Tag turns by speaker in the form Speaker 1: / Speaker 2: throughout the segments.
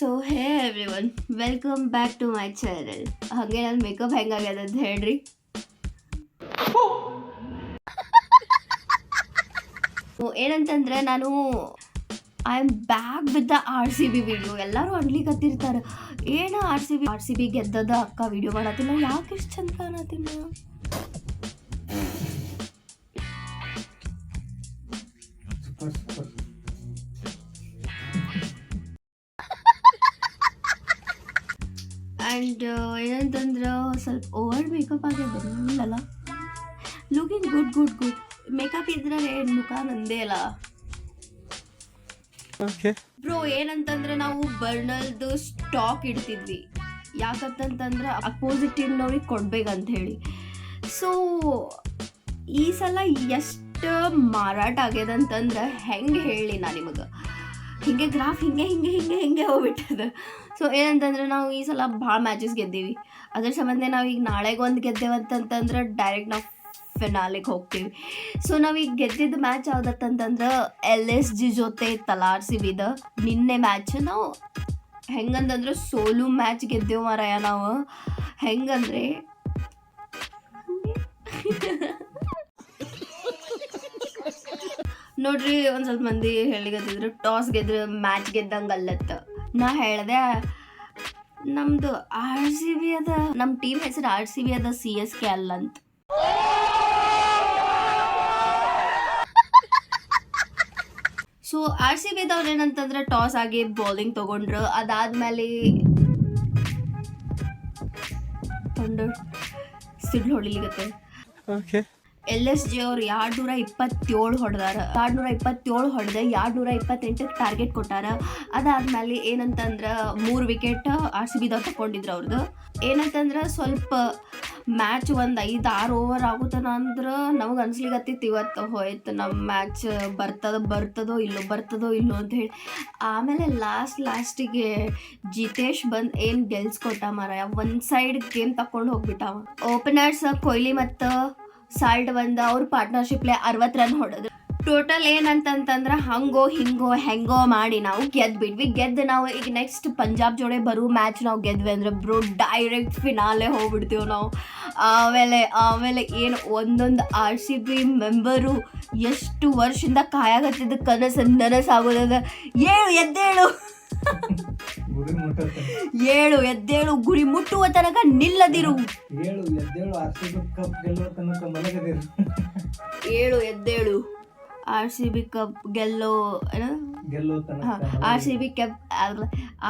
Speaker 1: So hey everyone, welcome back to my channel. ಹಾಗೆ ನನ್ನ makeup ಹೆಂಗಾಗ್ಯದ ಅಂತ ಹೇಳ್ರಿ. ಏನಂತಂದ್ರೆ ನಾನು I am back with the RCB video. ಎಲ್ಲರೂ ಅನ್ಲಿಕತ್ತಿರ್ತಾರೆ, ಏನು RCB ಗೆದ್ದದ ಅಕ್ಕ ವಿಡಿಯೋ ಮಾಡತ್ತಿಲ್ಲ, ಯಾಕೆ ಇಷ್ಟು ಚಂದ ಕಾಣತ್ತಿಲ್ಲ. ಆ್ಯಂಡ್ ಏನಂತಂದ್ರೆ ಸ್ವಲ್ಪ ಓವರ್ ಮೇಕಪ್ ಆಗ್ಯದ, ಲುಕಿಂಗ್ ಗುಡ್. ಮೇಕಪ್ ಇದ್ರೆ ಮುಖ ನಂದೇ ಅಲ್ಲ ಬ್ರೋ. ಏನಂತಂದ್ರೆ ನಾವು ಬರ್ನಲ್ದು ಸ್ಟಾಕ್ ಇಡ್ತಿದ್ವಿ, ಯಾಕಂತಂದ್ರೆ ಅಪೋಸಿಟ್ ಟೀಮ್ನವ್ರಿಗೆ ಕೊಡ್ಬೇಕಂತ ಹೇಳಿ. ಸೊ ಈ ಸಲ ಎಷ್ಟು ಮಾರಾಟ ಆಗ್ಯದಂತಂದ್ರೆ ಹೆಂಗೆ ಹೇಳಿ ನಾ ನಿಮಗೆ, ಹಿಂಗೆ ಗ್ರಾಫ್ ಹಿಂಗೆ ಹೋಗ್ಬಿಟ್ಟದ. ಸೊ ಏನಂತಂದ್ರೆ ನಾವು ಈ ಸಲ ಭಾಳ ಮ್ಯಾಚಸ್ ಗೆದ್ದೀವಿ. ಅದ್ರ ಸಂಬಂಧ ನಾವೀಗ ನಾಳೆಗೊಂದು ಗೆದ್ದೇವಂತಂತಂದ್ರೆ ಡೈರೆಕ್ಟ್ ನಾವು ಫಿನಾಲಿಗೆ ಹೋಗ್ತೀವಿ. ಸೊ ನಾವೀಗ ಗೆದ್ದಿದ್ದು ಮ್ಯಾಚ್ ಯಾವುದತ್ತಂತಂದ್ರೆ LSG ಜೊತೆ ಇತ್ತಲ್ಲ RCBದ ನಿನ್ನೆ ಮ್ಯಾಚ್. ನಾವು ಹೆಂಗಂತಂದ್ರೆ ಸೋಲು ಮ್ಯಾಚ್ ಗೆದ್ದೇವು ಮಾರಾಯ. ನಾವು ಹೆಂಗಂದ್ರೆ ನೋಡ್ರಿ, ಒಂದು ಸ್ವಲ್ಪ ಮಂದಿ ಹೇಳಿಗತ್ತಿದ್ರು ಟಾಸ್ ಗೆದ್ರೆ ಮ್ಯಾಚ್ ಗೆದ್ದಂಗೆ ಅಲ್ಲತ್ತ. ನಾ ಹೇಳಿದೆ ನಮ್ಮದು RCB ಅದ, ನಮ್ಮ ಟೀಮ್ ಹೆಸರು RCB ಅದ, CSK ಅಲ್ಲ ಅಂತ. ಸೊ RCBದವ್ರು ಏನಂತಂದ್ರೆ ಟಾಸ್ ಆಗಿ ಬೌಲಿಂಗ್ ತೊಗೊಂಡ್ರು. ಅದಾದ್ಮೇಲೆ ಸಿಡ್ಲು ಹೊಡಿಲಿಗತ್ತೆ. LSG ಅವ್ರು 227 ಹೊಡೆದಾರ. 227 ಹೊಡೆದ 228 ಟಾರ್ಗೆಟ್ ಕೊಟ್ಟಾರ. ಅದಾದ್ಮೇಲೆ ಏನಂತಂದ್ರೆ 3 ವಿಕೆಟ್ RCBದವ್ರು ತಗೊಂಡಿದ್ರು. ಅವ್ರದ್ದು ಏನಂತಂದ್ರೆ ಸ್ವಲ್ಪ ಮ್ಯಾಚ್ ಒಂದು 5-6 ಓವರ್ ಆಗುತ್ತಾನ ಅಂದ್ರೆ ನಮಗೆ ಅನ್ಸ್ಲಿಗತ್ತಿತ್ತು ಇವತ್ತು ಹೋಯ್ತು ನಮ್ಮ ಮ್ಯಾಚ್, ಬರ್ತದೋ ಇಲ್ಲೋ ಅಂತ ಹೇಳಿ. ಆಮೇಲೆ ಲಾಸ್ಟಿಗೆ ಜಿತೇಶ್ ಬಂದು ಏನು ಗೆಲ್ಸ್ಕೊಟ್ಟ ಮಾರಾಯ. ಒಂದು ಸೈಡ್ ಗೇಮ್ ತಕೊಂಡು ಹೋಗ್ಬಿಟ್ಟಾವ. ಓಪನರ್ಸ್ ಕೊಹ್ಲಿ ಮತ್ತು ಸಾಲ್ಟ್ ಬಂದು ಅವ್ರ ಪಾರ್ಟ್ನರ್ಶಿಪ್ಲೆ 60 ರನ್ ಹೊಡೆದ್ರು. ಟೋಟಲ್ ಏನಂತಂತಂದ್ರೆ ಹೆಂಗೋ ಮಾಡಿ ನಾವು ಗೆದ್ದು ನಾವು ಈಗ ನೆಕ್ಸ್ಟ್ ಪಂಜಾಬ್ ಜೋಡೆ ಬರೋ ಮ್ಯಾಚ್ ನಾವು ಗೆದ್ವಿ ಅಂದ್ರೆ ಬ್ರೋ ಡೈರೆಕ್ಟ್ ಫಿನಾಲೆ ಹೋಗ್ಬಿಡ್ತೀವಿ ನಾವು. ಆಮೇಲೆ ಏನು ಒಂದೊಂದು RCB ಮೆಂಬರು ಎಷ್ಟು ವರ್ಷದಿಂದ ಕಾಯಾಗತ್ತಿದ್ದ ನನಸಾಗೋದ. ಎದ್ದೇಳು ಗುರಿ ಮುಟ್ಟುವ ತನಕ ನಿಲ್ಲದಿರು. ಎದ್ದೇಳು RCB ಕಪ್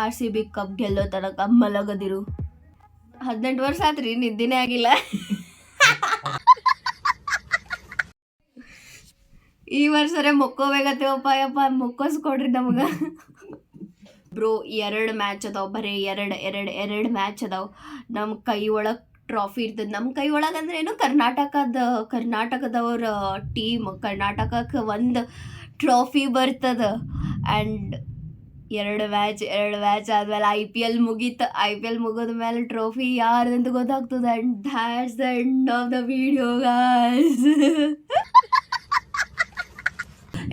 Speaker 1: RCB ಕಪ್ ಗೆಲ್ಲೋ ತನಕ ಮಲಗದಿರು. 18 ವರ್ಷ ಆತ್ರಿ, ನಿದ್ದಿನೇ ಆಗಿಲ್ಲ. ಈ ವರ್ಷರೇ ಮೊಕ್ಕೋಬೇಕತ್ತೇವಪ್ಪ, ಯಪ್ಪ ಮೊಕ್ಕೋಸ್ಕೊಡ್ರಿ ನಮಗ. ಬ್ರೋ 2 ಮ್ಯಾಚ್ ಅದಾವ, ಬರೀ ಎರಡು ಮ್ಯಾಚ್ ಅದಾವ. ನಮ್ಮ ಕೈ ಒಳಗೆ ಟ್ರಾಫಿ ಇರ್ತದೆ. ನಮ್ಮ ಕೈ ಒಳಗೆ ಅಂದ್ರೆ ಏನು, ಕರ್ನಾಟಕದವ್ರ ಟೀಮ್, ಕರ್ನಾಟಕಕ್ಕೆ ಒಂದು ಟ್ರಾಫಿ ಬರ್ತದ. ಆ್ಯಂಡ್ 2 ಮ್ಯಾಚ್ ಆದ್ಮೇಲೆ IPL ಮುಗೀತು. IPL ಮುಗಿದ ಮೇಲೆ ಟ್ರೋಫಿ ಯಾರ್ದಂತ ಗೊತ್ತಾಗ್ತದೆ. And that's the end of the video guys.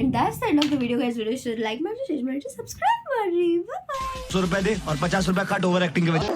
Speaker 1: And that's the end of the video guys. Video should like ಮಾಡಿ, share ಮಾಡಿ, subscribe ಮಾಡಿ. Bye bye. ₹100 दे और ₹50 कट ओवर एक्टिंग के वजह.